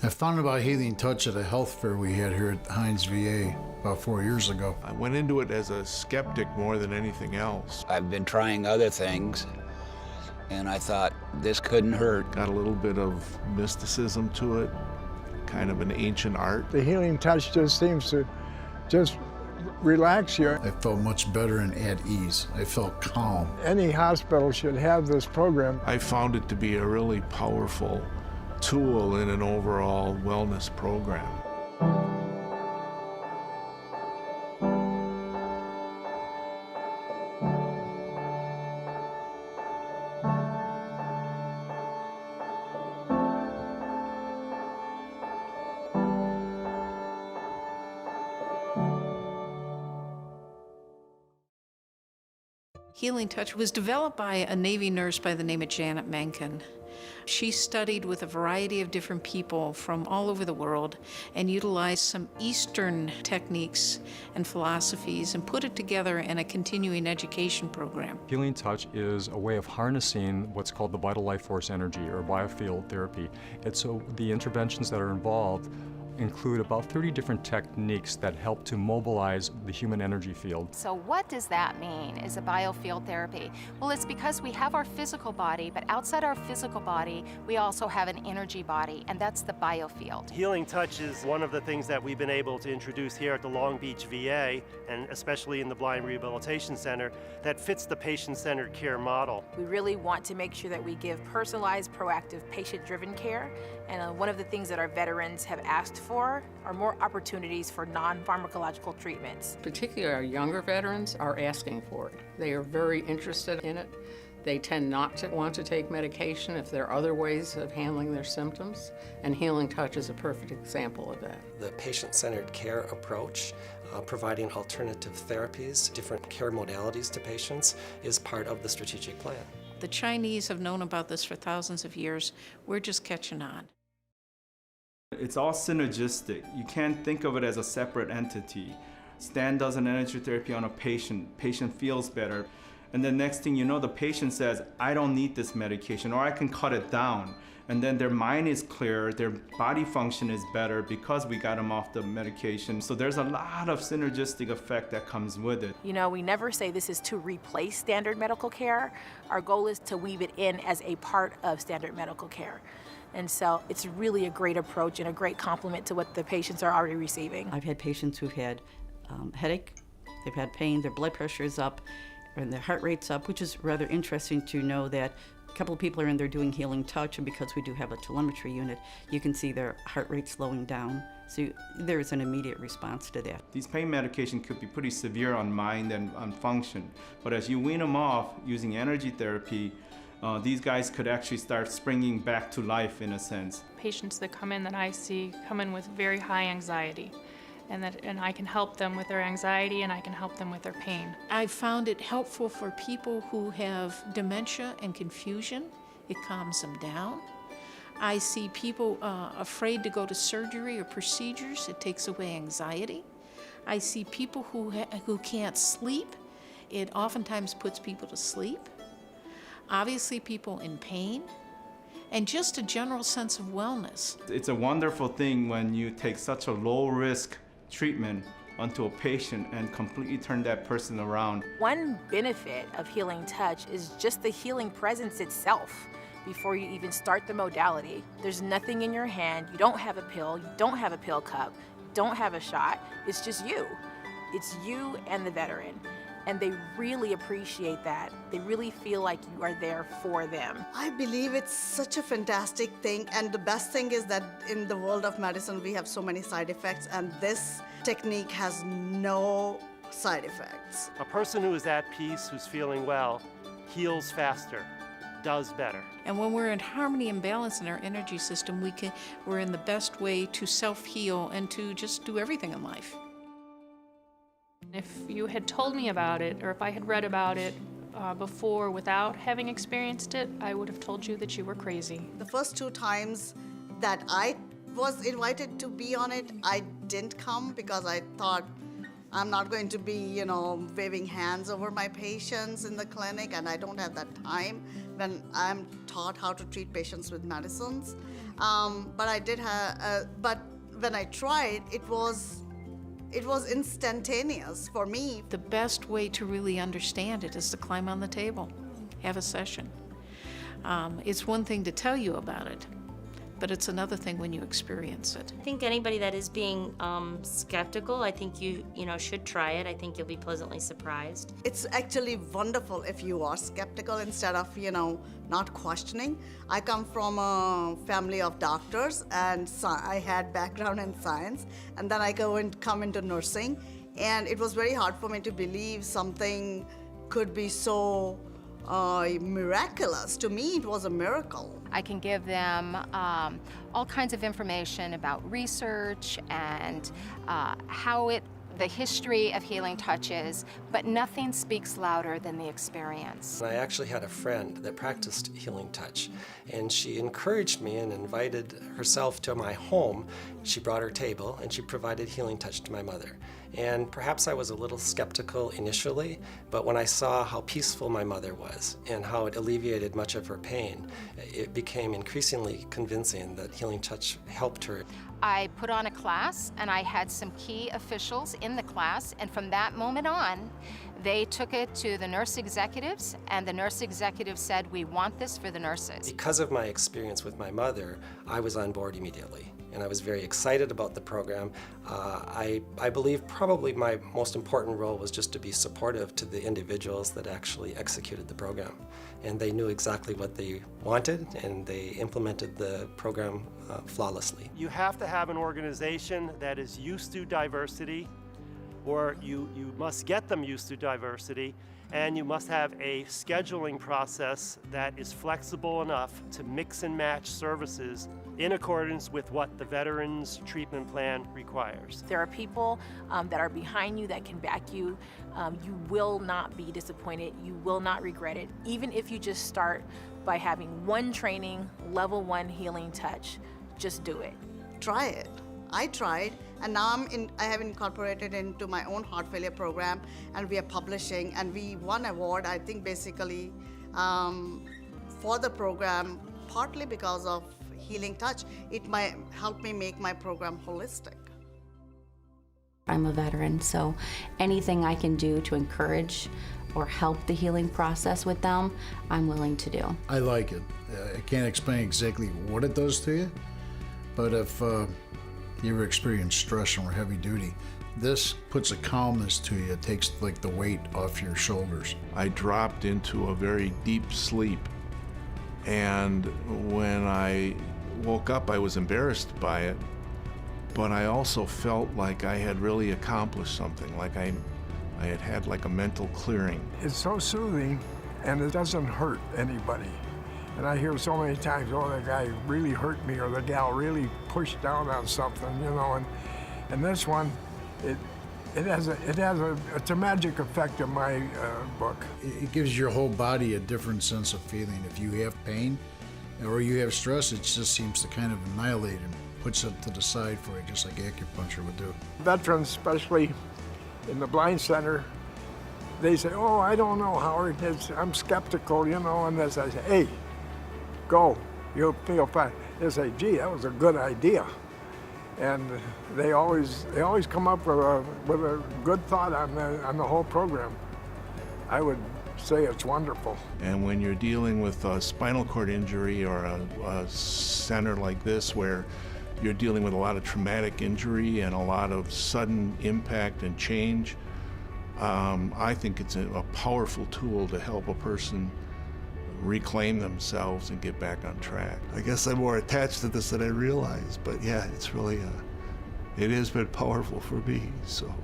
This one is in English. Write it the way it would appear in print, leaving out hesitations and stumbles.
I found about Healing Touch at a health fair we had here at Hines VA about 4 years ago. I went into it as a skeptic more than anything else. I've been trying other things, and I thought this couldn't hurt. Got a little bit of mysticism to it, kind of an ancient art. The Healing Touch just seems to just relax you. I felt much better and at ease. I felt calm. Any hospital should have this program. I found it to be a really powerful tool in an overall wellness program. Healing Touch was developed by a Navy nurse by the name of Janet Menken. She studied with a variety of different people from all over the world and utilized some Eastern techniques and philosophies and put it together in a continuing education program. Healing Touch is a way of harnessing what's called the vital life force energy or biofield therapy. And so the interventions that are involved include about 30 different techniques that help to mobilize the human energy field. So what does that mean, is a biofield therapy? Well, it's because we have our physical body, but outside our physical body, we also have an energy body, and that's the biofield. Healing Touch is one of the things that we've been able to introduce here at the Long Beach VA, and especially in the Blind Rehabilitation Center, that fits the patient-centered care model. We really want to make sure that we give personalized, proactive, patient-driven care, and one of the things that our veterans have asked for are more opportunities for non-pharmacological treatments. Particularly our younger veterans are asking for it. They are very interested in it. They tend not to want to take medication if there are other ways of handling their symptoms, and Healing Touch is a perfect example of that. The patient-centered care approach, providing alternative therapies, different care modalities to patients, is part of the strategic plan. The Chinese have known about this for thousands of years. We're just catching on. It's all synergistic. You can't think of it as a separate entity. Stan does an energy therapy on a patient feels better. And then next thing you know, the patient says, I don't need this medication, or I can cut it down. And then their mind is clear, their body function is better because we got them off the medication. So there's a lot of synergistic effect that comes with it. You know, we never say this is to replace standard medical care. Our goal is to weave it in as a part of standard medical care. And so it's really a great approach and a great complement to what the patients are already receiving. I've had patients who've had headache, they've had pain, their blood pressure is up, and their heart rate's up, which is rather interesting to know that a couple of people are in there doing Healing Touch, and because we do have a telemetry unit, you can see their heart rate slowing down. So there is an immediate response to that. These pain medications could be pretty severe on mind and on function, but as you wean them off using energy therapy, these guys could actually start springing back to life in a sense. Patients that come in that I see come in with very high anxiety, and I can help them with their anxiety and I can help them with their pain. I found it helpful for people who have dementia and confusion. It calms them down. I see people afraid to go to surgery or procedures. It takes away anxiety. I see people who can't sleep. It oftentimes puts people to sleep. Obviously people in pain, and just a general sense of wellness. It's a wonderful thing when you take such a low-risk treatment onto a patient and completely turn that person around. One benefit of Healing Touch is just the healing presence itself. Before you even start the modality, there's nothing in your hand. You don't have a pill, you don't have a pill cup, you don't have a shot. It's just you. It's you and the veteran. And they really appreciate that. They really feel like you are there for them. I believe it's such a fantastic thing, and the best thing is that in the world of medicine we have so many side effects, and this technique has no side effects. A person who is at peace, who's feeling well, heals faster, does better. And when we're in harmony and balance in our energy system, we're in the best way to self-heal and to just do everything in life. If you had told me about it, or if I had read about it before without having experienced it, I would have told you that you were crazy. The first 2 times that I was invited to be on it, I didn't come because I thought I'm not going to be, waving hands over my patients in the clinic, and I don't have that time. when I'm taught how to treat patients with medicines. But I did have, but when I tried, it was instantaneous for me. The best way to really understand it is to climb on the table, have a session. It's one thing to tell you about it, but it's another thing when you experience it. I think anybody that is being skeptical, I think you should try it. I think you'll be pleasantly surprised. It's actually wonderful if you are skeptical instead of, not questioning. I come from a family of doctors, and I had background in science, and then I come into nursing, and it was very hard for me to believe something could be so miraculous. To me, it was a miracle. I can give them all kinds of information about research and the history of healing touches, but nothing speaks louder than the experience. I actually had a friend that practiced healing touch, and she encouraged me and invited herself to my home. She brought her table and she provided healing touch to my mother. And perhaps I was a little skeptical initially, but when I saw how peaceful my mother was and how it alleviated much of her pain, it became increasingly convincing that healing touch helped her. I put on a class, and I had some key officials in the class, and from that moment on, they took it to the nurse executives, and the nurse executives said, "We want this for the nurses." Because of my experience with my mother, I was on board immediately, and I was very excited about the program. I believe probably my most important role was just to be supportive to the individuals that actually executed the program. And they knew exactly what they wanted, and they implemented the program flawlessly. You have to have an organization that is used to diversity, or you must get them used to diversity, and you must have a scheduling process that is flexible enough to mix and match services in accordance with what the Veterans Treatment Plan requires. There are people that are behind you that can back you. You will not be disappointed. You will not regret it. Even if you just start by having one training, level 1 healing touch, just do it. Try it. I tried, and now I have incorporated into my own heart failure program, and we are publishing, and we won an award, I think basically for the program, partly because of healing touch. It might help me make my program holistic. I'm a veteran, so anything I can do to encourage or help the healing process with them, I'm willing to do. I like it. I can't explain exactly what it does to you, but if you ever experience stress or heavy duty, this puts a calmness to you. It takes like the weight off your shoulders. I dropped into a very deep sleep, and when I woke up, I was embarrassed by it, but I also felt like I had really accomplished something, like I had like a mental clearing. It's so soothing, and it doesn't hurt anybody. And I hear so many times, oh, the guy really hurt me, or the gal really pushed down on something, and this one, it's a magic effect in my book. It gives your whole body a different sense of feeling. If you have pain or you have stress, it just seems to kind of annihilate and puts it to the side for you, just like acupuncture would do. Veterans, especially in the Blind Center, they say, oh, I don't know, Howard, I'm skeptical, and I say, hey, go, you'll feel fine. They say, gee, that was a good idea. And they always come up with a good thought on the whole program. I would say it's wonderful. And when you're dealing with a spinal cord injury or a center like this, where you're dealing with a lot of traumatic injury and a lot of sudden impact and change, I think it's a powerful tool to help a person reclaim themselves and get back on track. I guess I'm more attached to this than I realized, but yeah, it's really, it has been powerful for me, so.